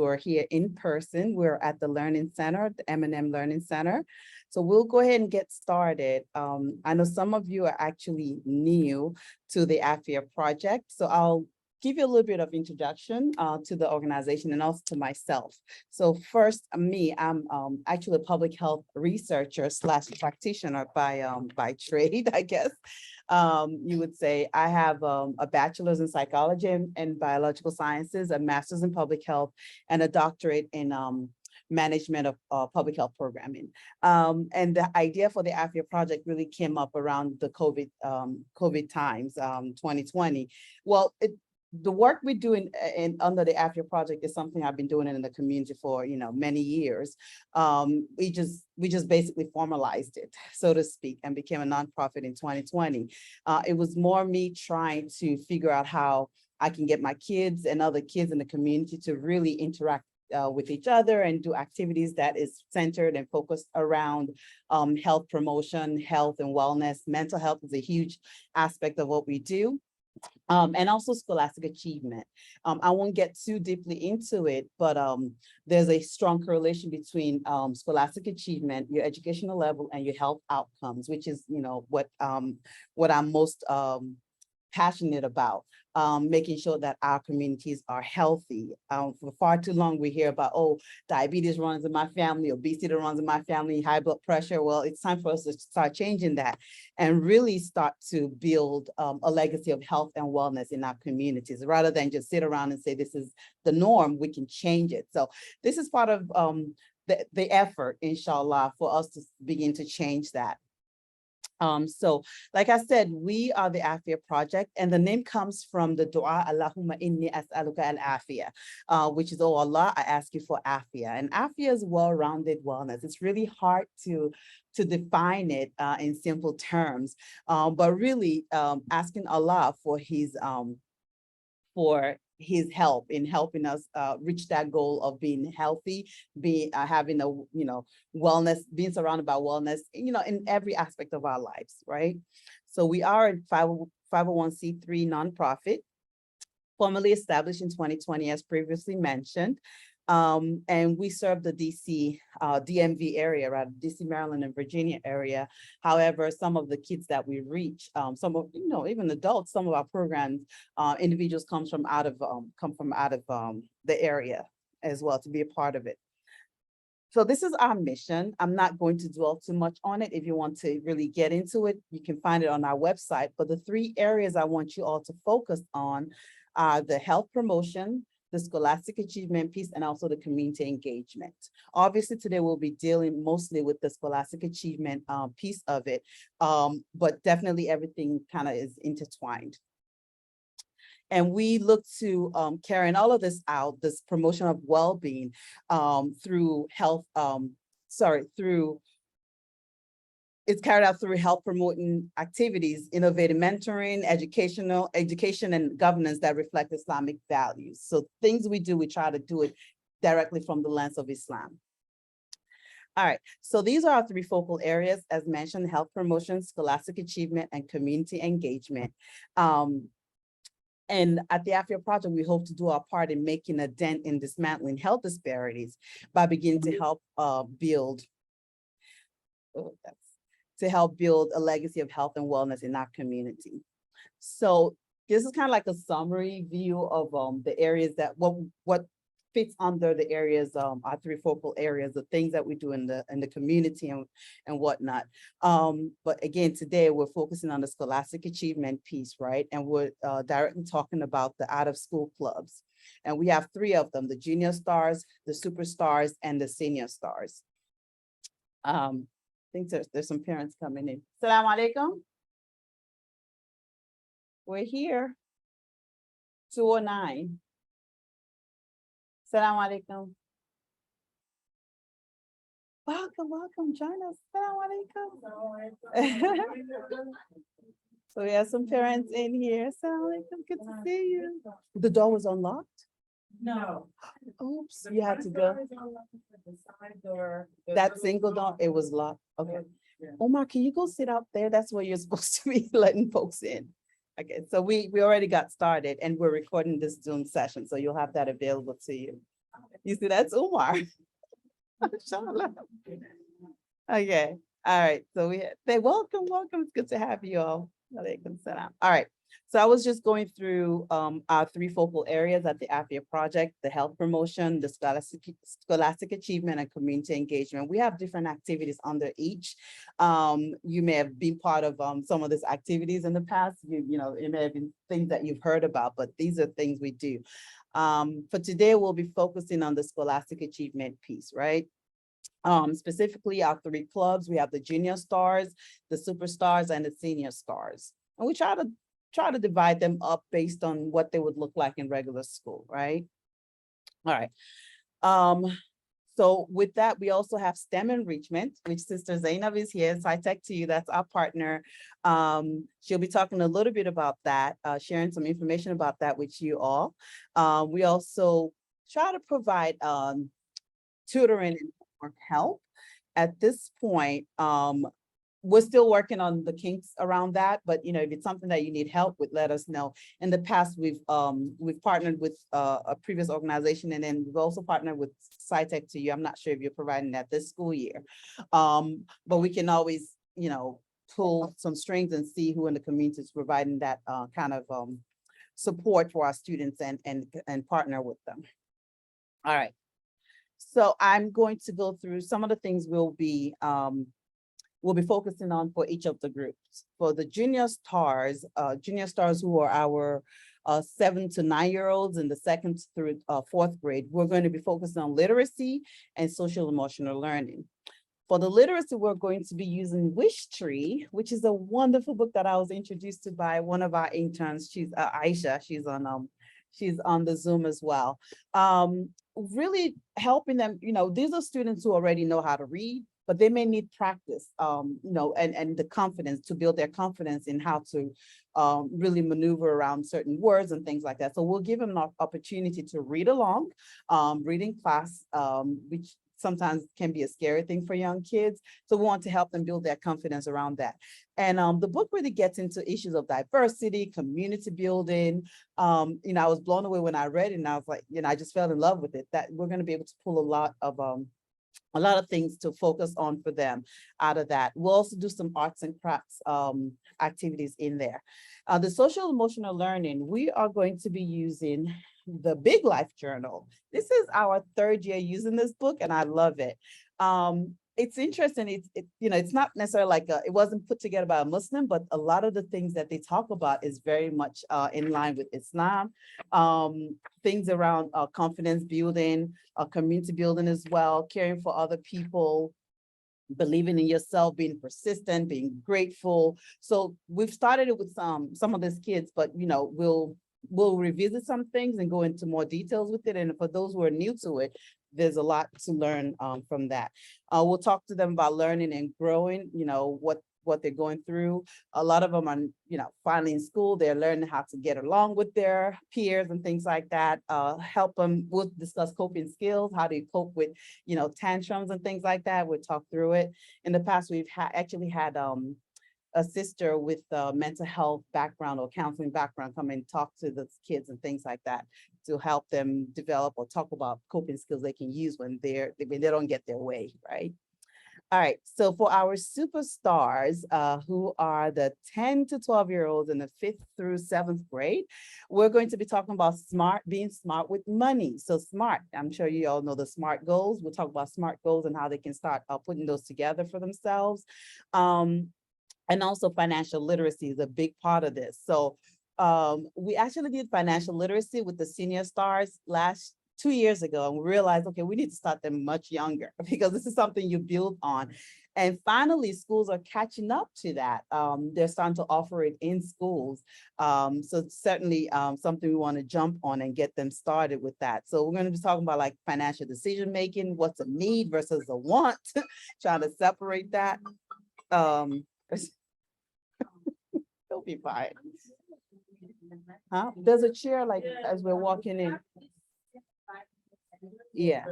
We're here in person. We're at the Learning Center, the M&M Learning Center. So we'll go ahead and get started. I know some of you are actually new to the Aafiyah project, so I'll give you a little bit of introduction to the organization and also to myself. So first, I'm actually a public health researcher / practitioner by trade, I guess. You would say I have a bachelor's in psychology and biological sciences, a master's in public health, and a doctorate in management of public health programming. And the idea for the Aafiyah project really came up around the COVID times, 2020. Well, the work we do in under the Aafiyah project is something I've been doing in the community for many years. We just basically formalized it, so to speak, and became a nonprofit in 2020. It was more me trying to figure out how I can get my kids and other kids in the community to really interact with each other and do activities that is centered and focused around health promotion, health and wellness. Mental health is a huge aspect of what we do. And also scholastic achievement. I won't get too deeply into it, but there's a strong correlation between scholastic achievement, your educational level, and your health outcomes, which is what I'm most passionate about. Making sure that our communities are healthy. For far too long, we hear about, oh, diabetes runs in my family, obesity runs in my family, high blood pressure. Well, it's time for us to start changing that and really start to build a legacy of health and wellness in our communities. Rather than just sit around and say, this is the norm, we can change it. So this is part of the effort, inshallah, for us to begin to change that. So like I said, we are the Aafiyah project, and the name comes from the dua, Allahumma inni as'aluka al-afiyah, which is, oh Allah, I ask you for Aafiyah. And Aafiyah is well-rounded wellness. It's really hard to define it in simple terms, but really asking Allah for his help in helping us reach that goal of being healthy, having a wellness, being surrounded by wellness, in every aspect of our lives, right? So we are a 501c3 nonprofit, formally established in 2020, as previously mentioned. And we serve the DC, DMV area, right? DC, Maryland, and Virginia area. However, some of the kids that we reach, some of, even adults, some of our programs, individuals come from out of the area as well to be a part of it. So this is our mission. I'm not going to dwell too much on it. If you want to really get into it, you can find it on our website. But the 3 areas I want you all to focus on are the health promotion, the scholastic achievement piece, and also the community engagement. Obviously, today we'll be dealing mostly with the scholastic achievement piece of it, but definitely everything kind of is intertwined. And we look to carrying all of this out, this promotion of well-being through health, it's carried out through health promoting activities, innovative mentoring, education and governance that reflect Islamic values. So things we do, we try to do it directly from the lens of Islam. All right, so these are our 3 focal areas, as mentioned: health promotion, scholastic achievement, and community engagement. And at the Aafiyah project, we hope to do our part in making a dent in dismantling health disparities by beginning to help build a legacy of health and wellness in our community. So this is kind of like a summary view of the areas that what fits under the areas, our 3 focal areas, the things that we do in the community and whatnot. But again, today we're focusing on the scholastic achievement piece, right? And we're directly talking about the out-of-school clubs. And we have 3 of them: the junior stars, the superstars, and the senior stars. I think there's some parents coming in. Assalamu alaikum. We're here. 209. Assalamu alaikum. Welcome, join us. Assalamu alaikum. So we have some parents in here. Assalamu alaikum, good to see you. The door was unlocked? No. Oops, you had to go. That single door, it was locked. Okay. Omar, can you go sit out there? That's where you're supposed to be letting folks in. Okay, so we already got started and we're recording this Zoom session, so you'll have that available to you. You see, that's Umar. Inshallah. Okay. All right. So we say welcome, welcome. It's good to have you all. Alaikum salam. All right. So I was just going through our three focal areas at the Aafiyah project: the health promotion, the scholastic achievement, and community engagement. We have different activities under each. You may have been part of some of these activities in the past. You know, it may have been things that you've heard about, but these are things we do. For today, we'll be focusing on the scholastic achievement piece, right? Specifically our three clubs. We have the junior stars, the superstars, and the senior stars. And we try to divide them up based on what they would look like in regular school, right? All right. So with that, we also have STEM enrichment, which Sister Zainab is here. SciTech to you, that's our partner. She'll be talking a little bit about that, sharing some information about that with you all. We also try to provide tutoring and homework help. At this point, we're still working on the kinks around that, but you know, if it's something that you need help with, let us know. In the past, we've partnered with a previous organization, and then we've also partnered with SciTech to you. I'm not sure if you're providing that this school year, but we can always, you know, pull some strings and see who in the community is providing that kind of support for our students and partner with them. All right. So I'm going to go through some of the things we'll be focusing on for each of the groups. For the junior stars who are our 7 to 9-year-olds in the second through fourth grade, we're going to be focusing on literacy and social emotional learning. For the literacy, we're going to be using Wish Tree, which is a wonderful book that I was introduced to by one of our interns. She's Aisha. She's on the Zoom as well. Really helping them, you know, these are students who already know how to read, but they may need practice, you know, and the confidence to build their confidence in how to really maneuver around certain words and things like that. So we'll give them an opportunity to read along, reading class, which sometimes can be a scary thing for young kids. So we want to help them build their confidence around that. And the book really gets into issues of diversity, community building. You know, I was blown away when I read it, and I was like, you know, I just fell in love with it, that we're going to be able to pull a lot of things to focus on for them out of that. We'll also do some arts and crafts activities in there. The social emotional learning, we are going to be using the Big Life Journal. This is our third year using this book, and I love it. It's interesting. You know, it's not necessarily like it wasn't put together by a Muslim, but a lot of the things that they talk about is very much in line with Islam. Things around confidence building, community building as well, caring for other people, believing in yourself, being persistent, being grateful. So we've started it with some of these kids, but you know, we'll revisit some things and go into more details with it. And for those who are new to it, there's a lot to learn from that. We'll talk to them about learning and growing, you know, what they're going through. A lot of them are, you know, finally in school, they're learning how to get along with their peers and things like that. Help them, we'll discuss coping skills, how do you cope with, you know, tantrums and things like that. We'll talk through it. In the past, we've actually had a sister with a mental health background or counseling background come and talk to the kids and things like that to help them develop or talk about coping skills they can use when they don't get their way, right? All right, so for our superstars, who are the 10 to 12-year-olds in the 5th through 7th grade, we're going to be talking about being smart with money. So SMART, I'm sure you all know the SMART goals. We'll talk about SMART goals and how they can start putting those together for themselves. And also financial literacy is a big part of this. So we actually did financial literacy with the senior stars 2 years ago, and we realized, okay, we need to start them much younger because this is something you build on. And finally, schools are catching up to that. They're starting to offer it in schools. So it's certainly something we want to jump on and get them started with that. So we're going to be talking about like financial decision making, what's a need versus a want, trying to separate that. They'll be fine. Huh? There's a chair like as we're walking in. Yeah.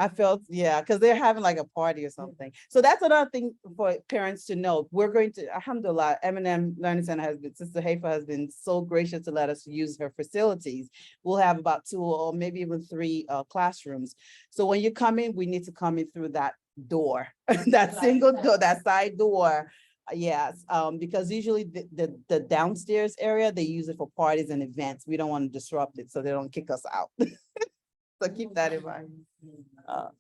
I felt, yeah, because they're having like a party or something. So that's another thing for parents to know. We're going to, alhamdulillah, M&M Learning Center has been, Sister Haifa has been so gracious to let us use her facilities. We'll have about 2 or maybe even 3 classrooms. So when you come in, we need to come in through that door, that single door, that side door. Yes, because usually the downstairs area, they use it for parties and events. We don't want to disrupt it so they don't kick us out. So keep that in mind. Uh,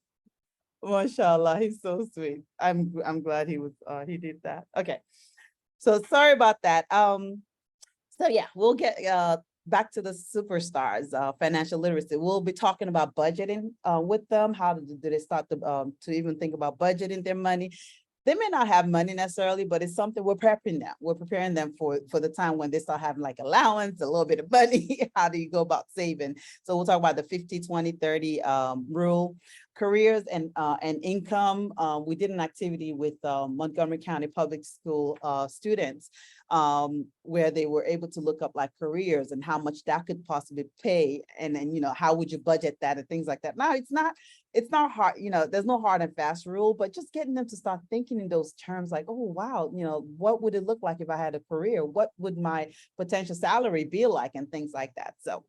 Mashallah, he's so sweet. I'm glad he did that. Okay. So sorry about that. So yeah, we'll get back to the superstars, financial literacy. We'll be talking about budgeting with them. How do they start to even think about budgeting their money? They may not have money necessarily, but it's something we're prepping them. We're preparing them for the time when they start having like allowance, a little bit of money. How do you go about saving? So we'll talk about the 50, 20, 30 rule, careers and income. We did an activity with Montgomery County Public School students where they were able to look up like careers and how much that could possibly pay. And then, how would you budget that and things like that. Now, it's not hard, there's no hard and fast rule, but just getting them to start thinking in those terms like, oh, wow, what would it look like if I had a career? What would my potential salary be like and things like that. So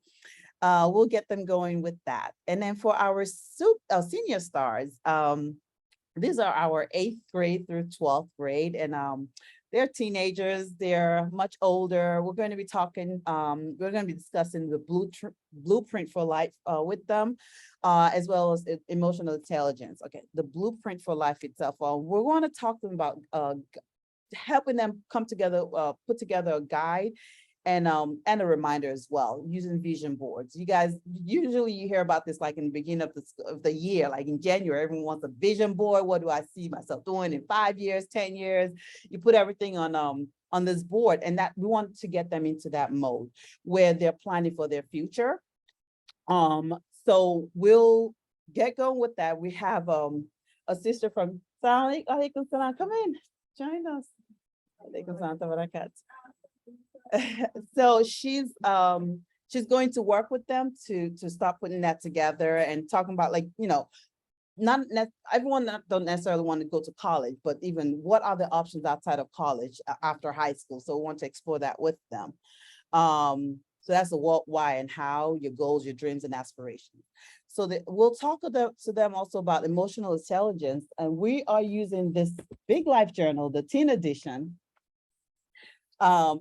we'll get them going with that. And then for our senior stars, these are our 8th grade through 12th grade. And they're teenagers, they're much older. We're going to be talking, we're going to be discussing the blueprint for life with them, as well as emotional intelligence. Okay, the blueprint for life itself. We're going to talk to them about helping them come together, put together a guide and a reminder as well, using vision boards. You guys, usually you hear about this like in the beginning of the year, like in January, everyone wants a vision board. What do I see myself doing in 5 years, 10 years? You put everything on this board, and that we want to get them into that mode where they're planning for their future. So we'll get going with that. We have a sister from Salam Alaikum Salam. Come in, join us. Alaikum Salam Tabarakat. So she's going to work with them to start putting that together and talking about, like, everyone don't necessarily want to go to college, but even what are the options outside of college after high school. So we want to explore that with them. So that's the what, why, and how, your goals, your dreams, and aspirations. So we'll talk to them also about emotional intelligence, and we are using this Big Life Journal, the teen edition,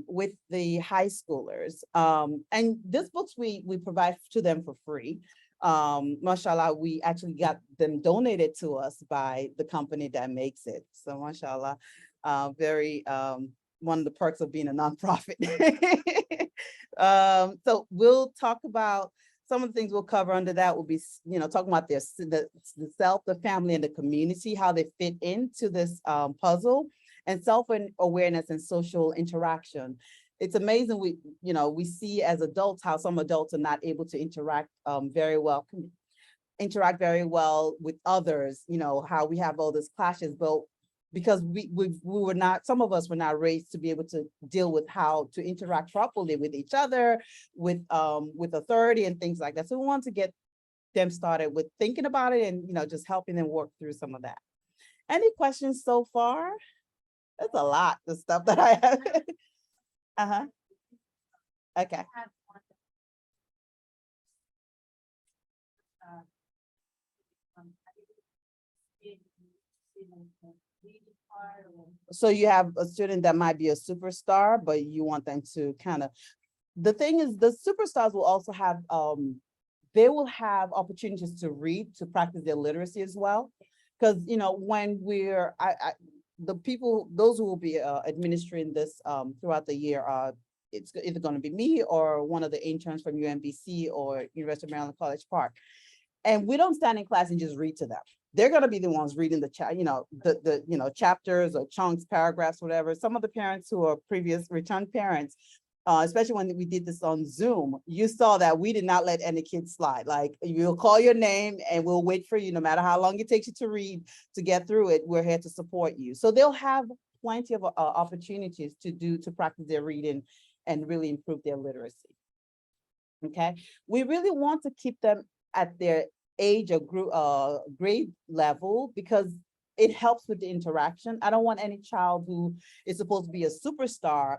with the high schoolers. And this books we provide to them for free. Mashallah, we actually got them donated to us by the company that makes it. So mashallah, very one of the perks of being a nonprofit. So we'll talk about some of the things we'll cover under that will be, talking about the self, the family, and the community, how they fit into this puzzle, and self-awareness and social interaction. It's amazing, we see as adults how some adults are not able to interact very well with others, how we have all these clashes, but because we were not, some of us were not raised to be able to deal with how to interact properly with each other, with authority and things like that. So we want to get them started with thinking about it and, just helping them work through some of that. Any questions so far? That's a lot of stuff that I have. Okay. So you have a student that might be a superstar, but you want them to kind of, the thing is, the superstars will also have, they will have opportunities to read, to practice their literacy as well. Because, when we're, the people, those who will be administering this throughout the year, it's either going to be me or one of the interns from UMBC or University of Maryland College Park. And we don't stand in class and just read to them. They're going to be the ones reading the chapters or chunks, paragraphs, whatever. Some of the parents who are previous return parents, especially when we did this on Zoom, you saw that we did not let any kids slide. Like, you'll call your name and we'll wait for you, no matter how long it takes you to read, to get through it. We're here to support you. So they'll have plenty of opportunities to practice their reading and really improve their literacy. Okay, we really want to keep them at their age or group, grade level, because it helps with the interaction. I don't want any child who is supposed to be a superstar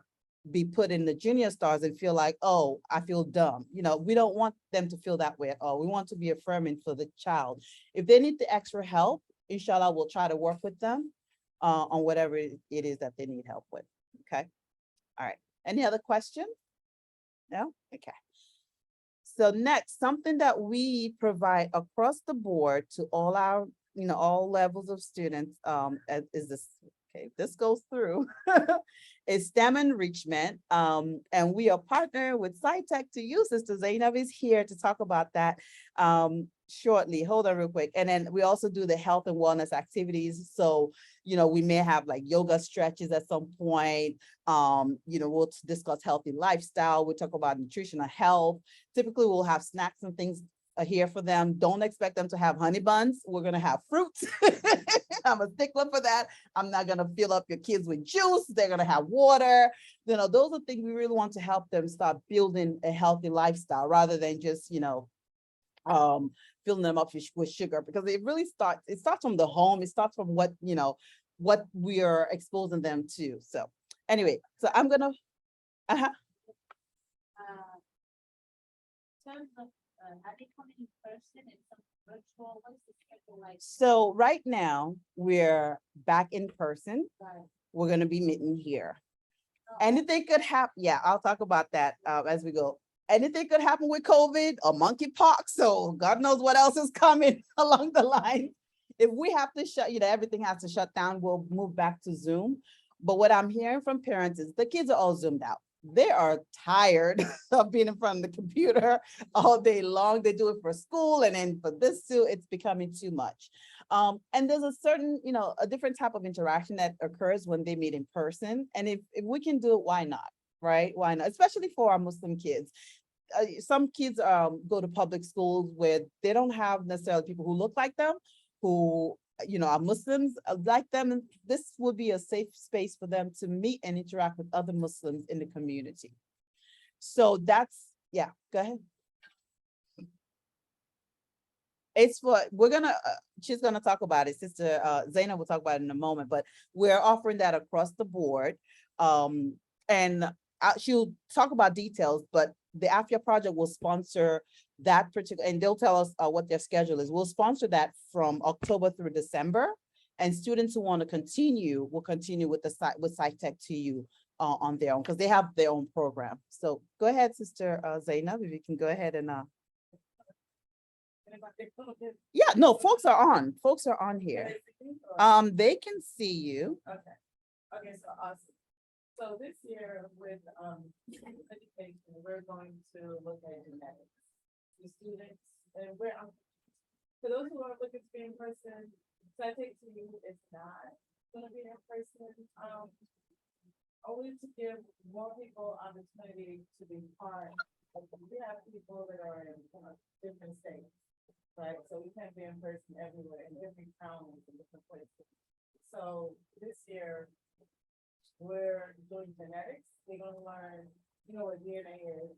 be put in the junior stars and feel like, oh, I feel dumb. You know, we don't want them to feel that way at all. We want to be affirming for the child. If they need the extra help, inshallah, we'll try to work with them on whatever it is that they need help with. Okay. All right. Any other questions? No? Okay. So next, something that we provide across the board to all our, all levels of students is this, okay, this goes through, is STEM enrichment. And we are partnering with SciTech to use. Sister Zainab is here to talk about that shortly. Hold on real quick. And then we also do the health and wellness activities. So, we may have like yoga stretches at some point. We'll discuss healthy lifestyle. We'll talk about nutritional health. Typically, we'll have snacks and things here for them. Don't expect them to have honey buns. We're going to have fruits. I'm a stickler for that. I'm not going to fill up your kids with juice. They're going to have water. Those are things we really want to help them start building a healthy lifestyle rather than just, filling them up with sugar, because it starts from the home. It starts from what we are exposing them to. So anyway, so I'm gonna terms of are they coming in person and some virtual? What's the schedule like? So right now we're back in person. Right. We're gonna be meeting here. Oh, Anything could happen. Yeah, I'll talk about that as we go. Anything could happen with COVID or monkeypox. So God knows what else is coming along the line. If we have to shut, everything has to shut down, we'll move back to Zoom. But what I'm hearing from parents is the kids are all Zoomed out. They are tired of being in front of the computer all day long. They do it for school, and then for this too, it's becoming too much. And there's a certain, a different type of interaction that occurs when they meet in person. And if we can do it, why not? Right? Why not? Especially for our Muslim kids. Some kids go to public schools where they don't have necessarily people who look like them, who are Muslims like them. And this would be a safe space for them to meet and interact with other Muslims in the community. So that's, yeah, go ahead. It's for, she's gonna talk about it. Sister Zainab will talk about it in a moment, but we're offering that across the board. And she'll talk about details, but the Aafiyah project will sponsor that particular, and they'll tell us what their schedule is. We'll sponsor that from October through December, and students who want to continue will continue with with SciTech TU on their own, because they have their own program. So go ahead, Sister Zainab, if you can go ahead and yeah, no, folks are on. Folks are on here. They can see you. Okay. Okay, so awesome. So this year with education, we're going to look at genetics. The students, and for those who are looking to be in person, SciTech TU is not gonna be in person. Only to give more people opportunity to be part of, we have people that are in different states. Right, so we can't be in person everywhere, in different towns and different places. So this year, we're doing genetics. We're gonna learn, what DNA is,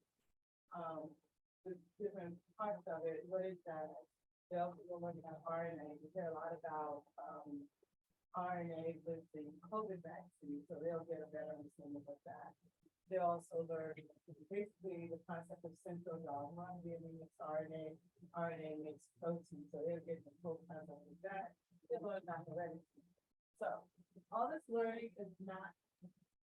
the different parts of it. What is that? They'll learn about RNA. We hear a lot about RNA with the COVID vaccine, so they'll get a better understanding of that. They also learn basically the concept of central dogma, DNA makes RNA, RNA makes protein, so they'll get the full concept of that. They learn about heredity. So all this learning is not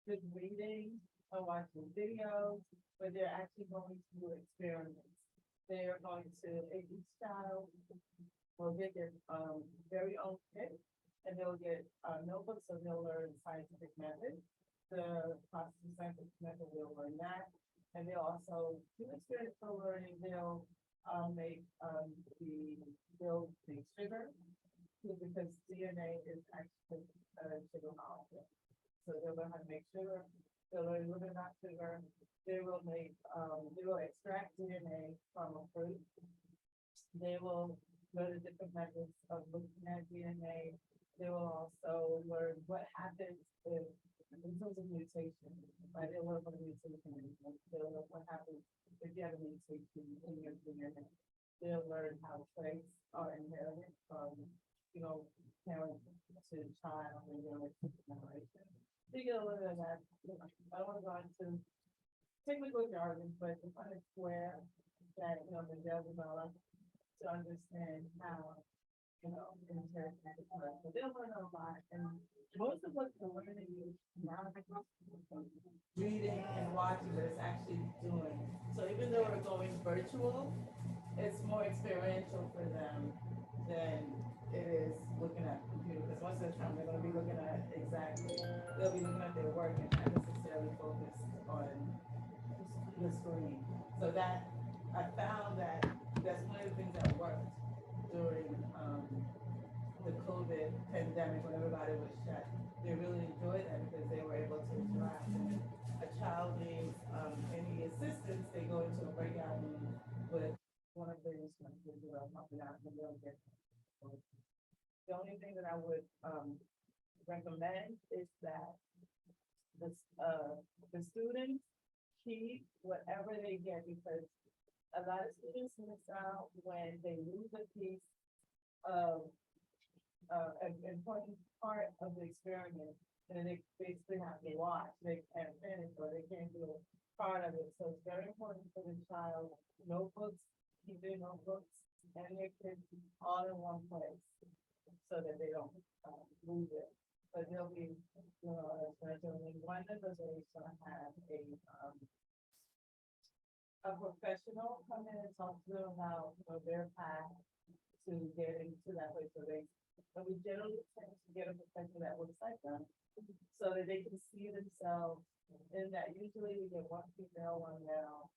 just reading or watching videos, but they're actually going to do experiments. They're going to, each child will get their very own kit, and they'll get notebooks, so they'll learn scientific methods. The process scientific method will learn that, and they'll also do experiential learning. They'll they'll make sugar, because DNA is actually sugar molecule. So they'll learn how to make sugar. They'll learn a little bit about sugar. They will extract DNA from a fruit. They will learn the different methods of looking at DNA. They will also learn what happens in terms of mutation, right? They'll learn what a mutation is. They'll learn what happens if you have a mutation in your DNA. they'll learn how traits are inherited from, you know, parent to child and generation. So you get a little of that, you know, I don't want to go into technical jargon, but to kind of square that, you know, the they'll develop to understand how, you know, inherit that. So they'll learn a lot, and most of what they're learning is not reading and watching, but it's actually doing. So even though we're going virtual, it's more experiential for them than it is looking at the computer, because most of the time they're gonna be looking at exactly, they'll be looking at their work and not necessarily focused on the screen. So that, I found that that's one of the things that worked during, the COVID pandemic, when everybody was shut. They really enjoyed that because they were able to interact. And if a child needs, any assistance, they go into a breakout room with one of the instructors, you know, helping out, and they'll get. The only thing that I would, recommend is that the students keep whatever they get, because a lot of students miss out when they lose a piece of, an important part of the experiment, and then they basically have to watch, they can't finish, or they can't do part of it. So it's very important for the child, notebooks, keep their notebooks and their kids all in one place, so that they don't, lose it. But they'll be, you know, especially one of those is gonna have a professional come in and talk to them about, you know, their path to getting to that way. So they, but we generally tend to get a professional that looks like them, so that they can see themselves in that. Usually we get one female, one male.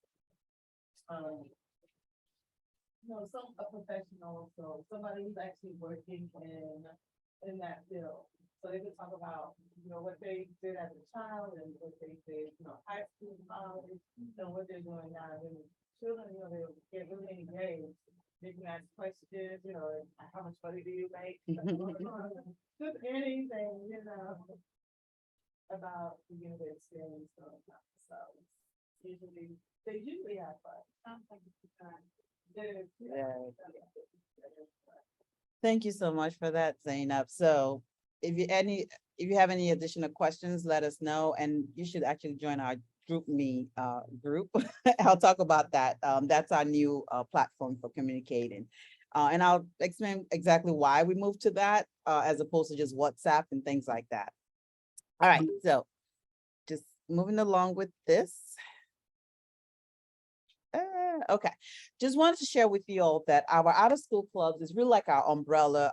You know, a professional, so somebody who's actually working in that field. So they can talk about, you know, what they did as a child and what they did, you know, high school, college, and what they're doing now. And children, you know, they get really engaged. They can ask questions, you know, how much money do you make? Just anything, you know, about the university experience. So they usually have fun. Sounds like it's a time. Yeah. Thank you so much for that, Zainab. So if you have any additional questions, let us know, and you should actually join our group. I'll talk about that. That's our new platform for communicating. And I'll explain exactly why we moved to that, as opposed to just WhatsApp and things like that. All right, so just moving along with this. Okay, just wanted to share with you all that our out of school clubs is really like our umbrella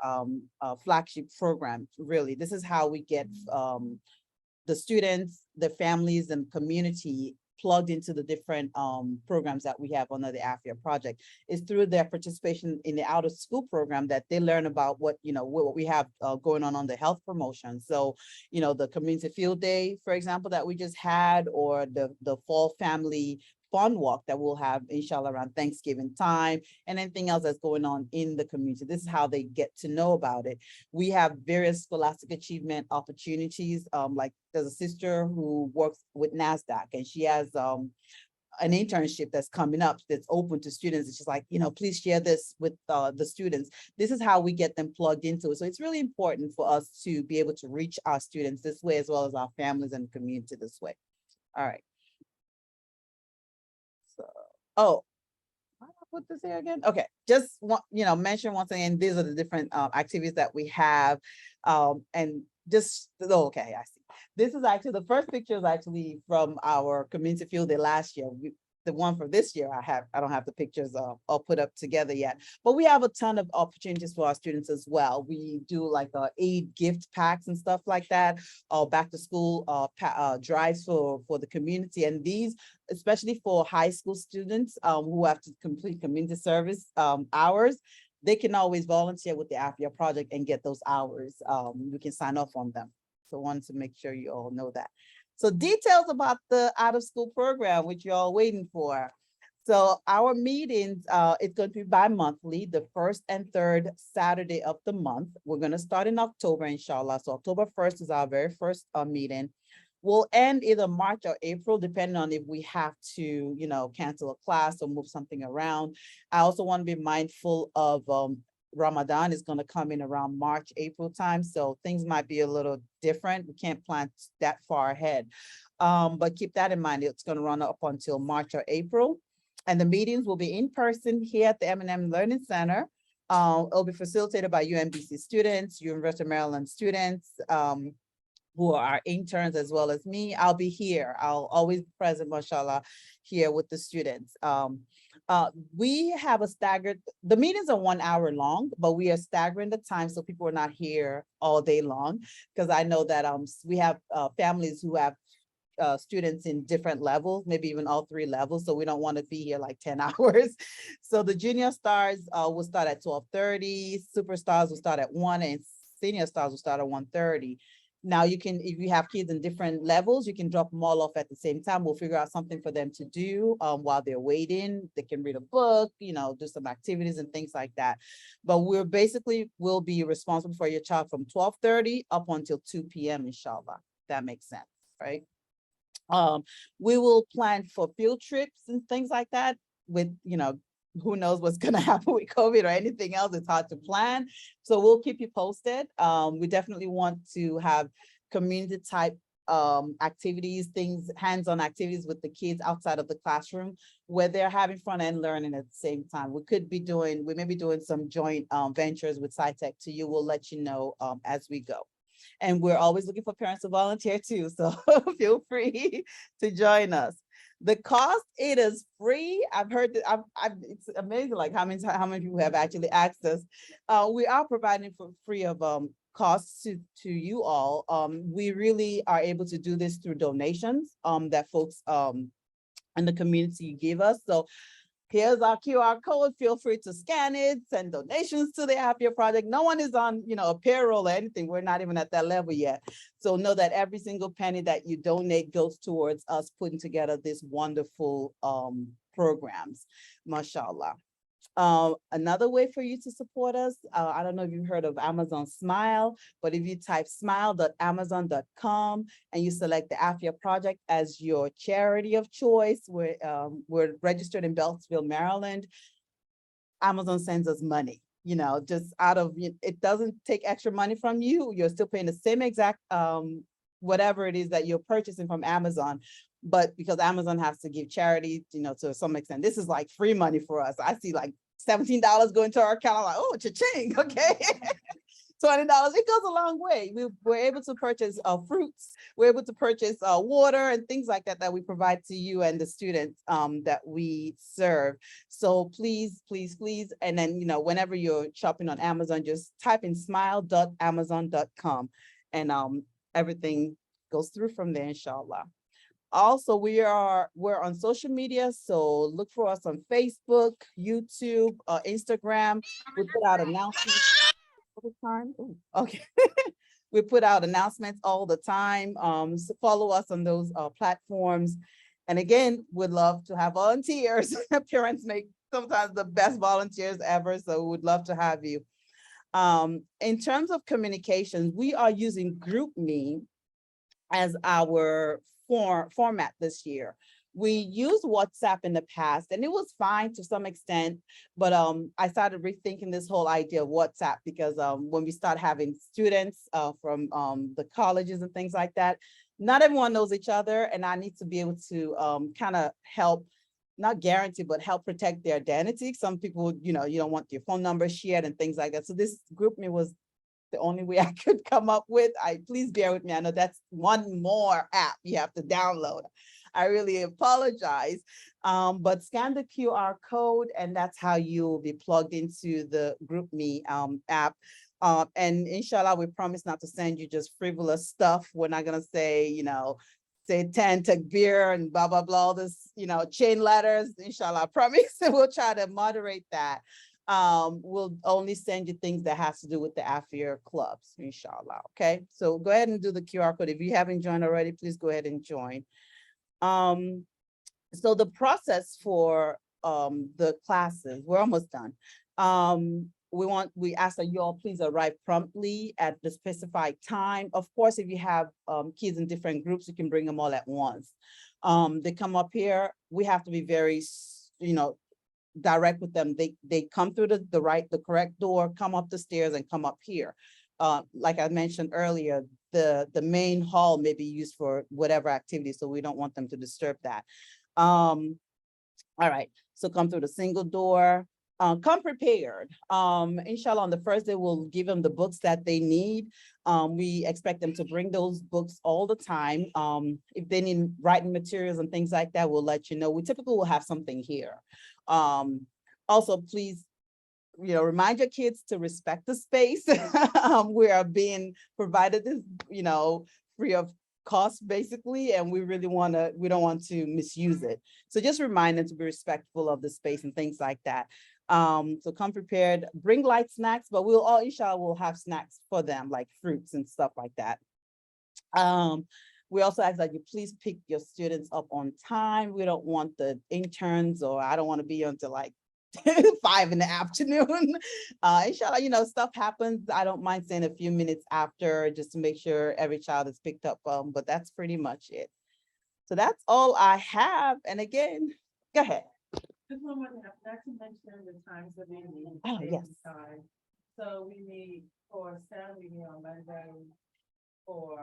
flagship program. Really, this is how we get the students, the families, and community plugged into the different programs that we have under the Aafiyah project. Is through their participation in the out of school program that they learn about what, you know, what we have going on the health promotion. So, you know, the community field day, for example, that we just had, or the fall family fun walk that we'll have, inshallah, around Thanksgiving time, and anything else that's going on in the community. This is how they get to know about it. We have various scholastic achievement opportunities. Like there's a sister who works with NASDAQ, and she has an internship that's coming up that's open to students. It's just like, you know, please share this with the students. This is how we get them plugged into it. So it's really important for us to be able to reach our students this way, as well as our families and community this way. All right. So, oh, why did I put this here again? Okay, just want, you know, mention once again, these are the different activities that we have. And just, oh, okay, I see. This is actually, the first picture is actually from our community field day last year. The one for this year, I don't have the pictures all put up together yet, but we have a ton of opportunities for our students as well. We do like aid gift packs and stuff like that, back to school drives for the community. And these, especially for high school students who have to complete community service hours, they can always volunteer with the Aafiyah project and get those hours. We can sign off on them. So wanted to make sure you all know that. So details about the out of school program, which you're all waiting for. So our meetings, it's going to be bi-monthly, the first and third Saturday of the month. We're going to start in October, inshallah. So October 1st is our very first meeting. will end either March or April, depending on if we have to, cancel a class or move something around. I also want to be mindful of Ramadan is going to come in around March, April time. So things might be a little different. We can't plan that far ahead. But keep that in mind. It's going to run up until March or April. And the meetings will be in person here at the M&M Learning Center. It'll be facilitated by UMBC students, University of Maryland students, who are interns as well as me. I'll be here. I'll always be present, mashallah, here with the students. We have a staggered, the meetings are 1 hour long, but we are staggering the time so people are not here all day long. Because I know that we have families who have students in different levels, maybe even all 3 levels. So we don't want to be here like 10 hours. So the junior stars will start at 12:30, superstars will start at 1, and senior stars will start at 1:30. Now you can, if you have kids in different levels, you can drop them all off at the same time. We'll figure out something for them to do while they're waiting. They can read a book, do some activities and things like that. But we'll be responsible for your child from 12:30 up until 2 p.m. inshallah. That makes sense, right? We will plan for field trips and things like that with, who knows what's going to happen with COVID or anything else. It's hard to plan. So we'll keep you posted. We definitely want to have community type activities, hands-on activities with the kids outside of the classroom where they're having fun and learning at the same time. We may be doing some joint ventures with SciTech to you. We'll let you know as we go. And we're always looking for parents to volunteer too. So feel free to join us. The cost, it is free. I've heard that it's amazing like how many people have actually asked us. We are providing for free of costs to you all. We really are able to do this through donations that folks in the community give us. So here's our QR code. Feel free to scan it, send donations to the Aafiyah project. No one is on, a payroll or anything. We're not even at that level yet. So know that every single penny that you donate goes towards us putting together this wonderful programs, mashallah. Another way for you to support us, I don't know if you've heard of Amazon Smile, but if you type smile.amazon.com and you select the Aafiyah Project as your charity of choice, we're registered in Beltsville, Maryland. Amazon sends us money, just out of, it doesn't take extra money from you. You're still paying the same exact, whatever it is that you're purchasing from Amazon. But because Amazon has to give charity, to some extent, this is like free money for us. I see like $17 going to our account. I'm like, oh, cha-ching, okay. $20, it goes a long way. We're able to purchase fruits. We're able to purchase water and things like that we provide to you and the students that we serve. So please, please, please. And then, whenever you're shopping on Amazon, just type in smile.amazon.com and everything goes through from there, inshallah. Also, we're on social media, so look for us on Facebook, YouTube, Instagram. We put out announcements all the time. Ooh, okay. We put out announcements all the time. So follow us on those platforms. And again, we'd love to have volunteers. Parents make sometimes the best volunteers ever, so we'd love to have you. In terms of communication, we are using GroupMe as our format this year. We used WhatsApp in the past and it was fine to some extent, but I started rethinking this whole idea of WhatsApp because when we start having students from the colleges and things like that, not everyone knows each other, and I need to be able to kind of help, not guarantee, but help protect their identity. Some people, you don't want your phone number shared and things like that. So this GroupMe was the only way I could come up with. Please bear with me. I know that's one more app you have to download. I really apologize. But scan the QR code and that's how you'll be plugged into the GroupMe app. And inshallah, we promise not to send you just frivolous stuff. We're not gonna say, say 10 takbir and blah, blah, blah, all this, chain letters. Inshallah, I promise we'll try to moderate that. We'll only send you things that has to do with the Aafiyah clubs, inshallah. Okay, so go ahead and do the QR code. If you haven't joined already, please go ahead and join. So the process for the classes, we're almost done. we ask that you all please arrive promptly at the specified time. Of course, if you have kids in different groups, you can bring them all at once. They come up here, we have to be very, direct with them. They come through the correct door, come up the stairs and come up here. Like I mentioned earlier, the main hall may be used for whatever activity, so we don't want them to disturb that. All right, so come through the single door. Come prepared. Inshallah, on the first day, we'll give them the books that they need. We expect them to bring those books all the time. If they need writing materials and things like that, we'll let you know. We typically will have something here. Also, please, remind your kids to respect the space. We are being provided this, free of cost basically, and we don't want to misuse it. So just remind them to be respectful of the space and things like that. So come prepared, bring light snacks, but inshallah, we'll have snacks for them, like fruits and stuff like that. We also ask that you please pick your students up on time. We don't want the interns, or I don't want to be until like 5 in the afternoon. Inshallah, stuff happens. I don't mind staying a few minutes after just to make sure every child is picked up. But that's pretty much it. So that's all I have. And again, go ahead. Just one more thing, I forgot to mention the times that we need. Oh, yes. Time. So we need for STEM, we need on Monday for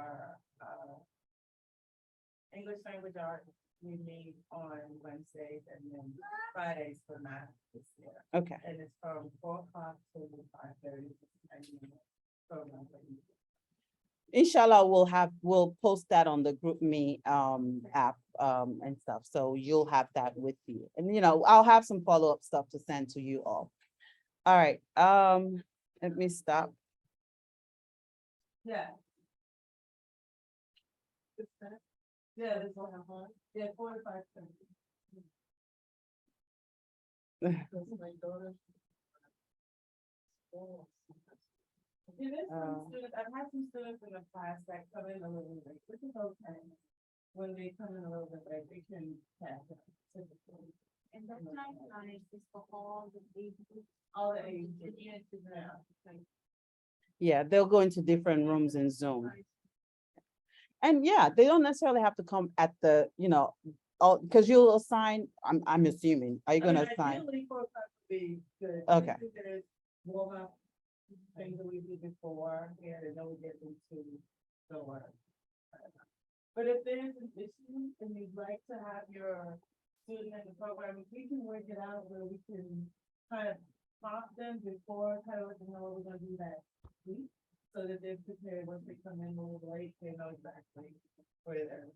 English language art, we meet on Wednesdays, and then Fridays for math this year. Okay. And it's from 4 o'clock to 5:30. Program. Inshallah, we'll post that on the GroupMe app and stuff. So you'll have that with you. And I'll have some follow-up stuff to send to you all. All right. Let me stop. Yeah. Yeah, this one. Yeah, 4 to 5:30. My daughter. It is some students, I've had some students in the class that come in a little late, which is okay. When they come in a little bit late, they can catch up. Typically. And that timeline is for all the ages. All the ages. Yeah. Yeah, they'll go into different rooms in Zoom. And yeah, they don't necessarily have to come at the, because you'll assign, I'm assuming, are you gonna assign? Ideally, 4 o'clock would be good. Okay. There's warm up things that we do before, and then we get into the work. But if there's an issue and you'd like to have your student in the program, we can work it out where we can kind of prompt them before, kind of let them know what we're gonna do that week. So that they're prepared once they come in a little late, they know exactly where they're.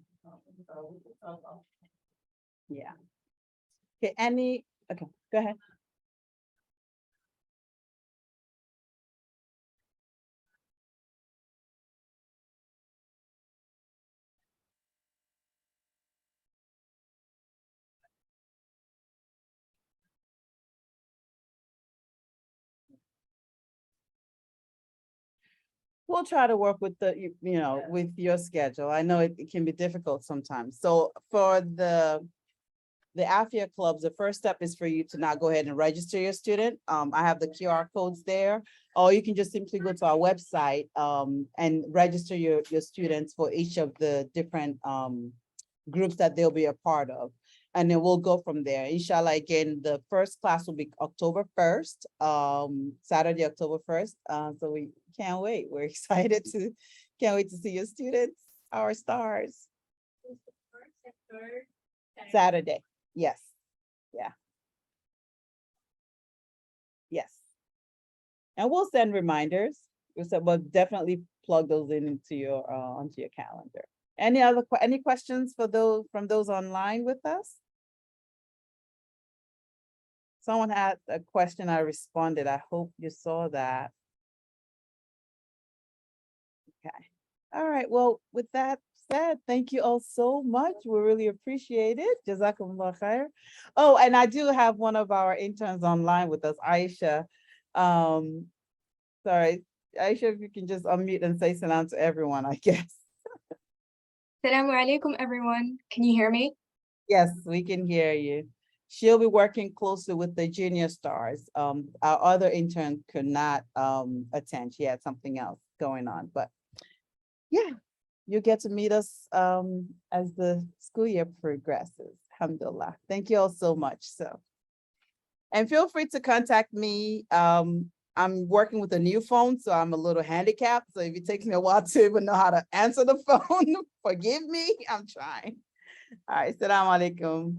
Yeah. Okay, okay, go ahead. We'll try to work with with your schedule. I know it can be difficult sometimes. So for the Aafiyah clubs, the first step is for you to now go ahead and register your student. I have the QR codes there, or you can just simply go to our website and register your students for each of the different groups that they'll be a part of. And then we'll go from there. Inshallah, again, the first class will be October 1st, Saturday, October 1st. So we can't wait. We're excited can't wait to see your students, our stars. Saturday, yes, yeah. Yes. And we'll send reminders. We'll definitely plug those into your onto your calendar. Any questions for from those online with us? Someone had a question, I responded. I hope you saw that. Okay. All right. Well, with that said, thank you all so much. We really appreciate it. Jazakumullah khair. Oh, and I do have one of our interns online with us, Aisha. Sorry, Aisha, if you can just unmute and say salam to everyone, I guess. Assalamu alaikum, everyone. Can you hear me? Yes, we can hear you. She'll be working closely with the junior stars. Our other intern could not attend. She had something else going on, but yeah, you get to meet us as the school year progresses. Alhamdulillah. Thank you all so much. So, and feel free to contact me. I'm working with a new phone, so I'm a little handicapped. So if it takes me a while to even know how to answer the phone, forgive me. I'm trying. All right. Assalamu alaikum.